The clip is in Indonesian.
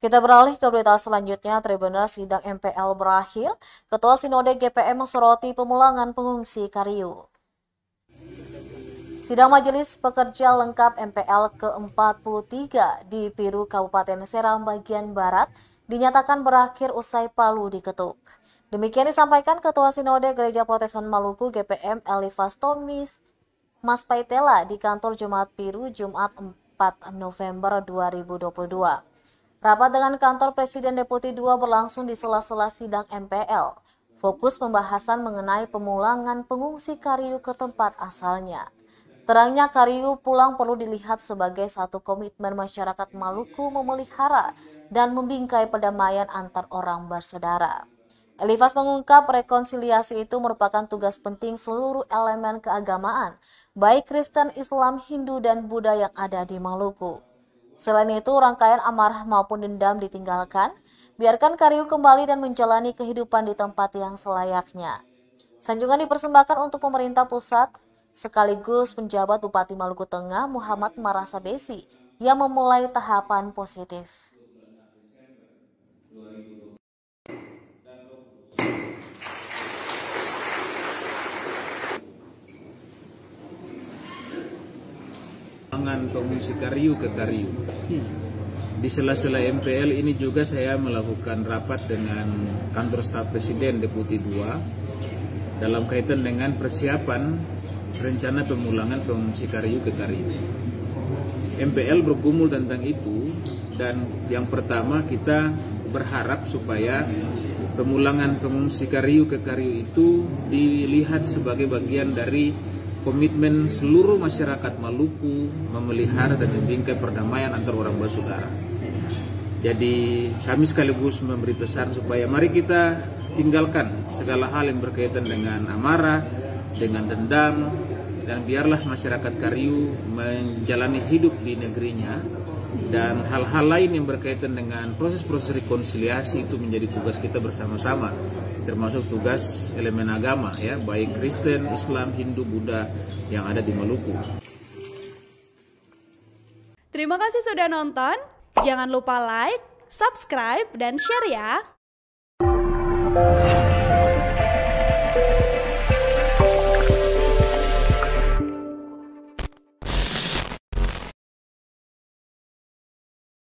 Kita beralih ke berita selanjutnya. Tribunal sidang MPL berakhir. Ketua Sinode GPM mensoroti pemulangan pengungsi Kariu. Sidang Majelis Pekerja Lengkap MPL ke-43 di Piru, Kabupaten Seram bagian Barat dinyatakan berakhir usai palu diketuk. Demikian disampaikan Ketua Sinode Gereja Protestan Maluku GPM Elifas Tomis Mas Paitela di kantor Jemaat Piru Jumat 4 November 2022. Rapat dengan kantor Presiden Deputi 2 berlangsung di sela-sela sidang MPL. Fokus pembahasan mengenai pemulangan pengungsi Kariu ke tempat asalnya. Terangnya Kariu pulang perlu dilihat sebagai satu komitmen masyarakat Maluku memelihara dan membingkai perdamaian antar orang bersaudara. Elifas mengungkap rekonsiliasi itu merupakan tugas penting seluruh elemen keagamaan, baik Kristen, Islam, Hindu, dan Buddha yang ada di Maluku. Selain itu, rangkaian amarah maupun dendam ditinggalkan, biarkan Kariu kembali dan menjalani kehidupan di tempat yang selayaknya. Sanjungan dipersembahkan untuk pemerintah pusat, sekaligus penjabat Bupati Maluku Tengah Muhammad Marasa Besi yang memulai tahapan positif. Pengungsi Kariu ke Kariu. Di sela-sela MPL ini juga saya melakukan rapat dengan kantor staf Presiden Deputi 2 dalam kaitan dengan persiapan rencana pemulangan pengungsi Kariu ke Kariu. MPL bergumul tentang itu, dan yang pertama kita berharap supaya pemulangan pengungsi Kariu ke Kariu itu dilihat sebagai bagian dari komitmen seluruh masyarakat Maluku memelihara dan membingkai perdamaian antar orang bersaudara. Jadi kami sekaligus memberi pesan supaya mari kita tinggalkan segala hal yang berkaitan dengan amarah, dengan dendam, dan biarlah masyarakat Kariu menjalani hidup di negerinya, dan hal-hal lain yang berkaitan dengan proses-proses rekonsiliasi itu menjadi tugas kita bersama-sama, termasuk tugas elemen agama ya, baik Kristen, Islam, Hindu, Buddha yang ada di Maluku. Terima kasih sudah nonton. Jangan lupa like, subscribe, dan share ya.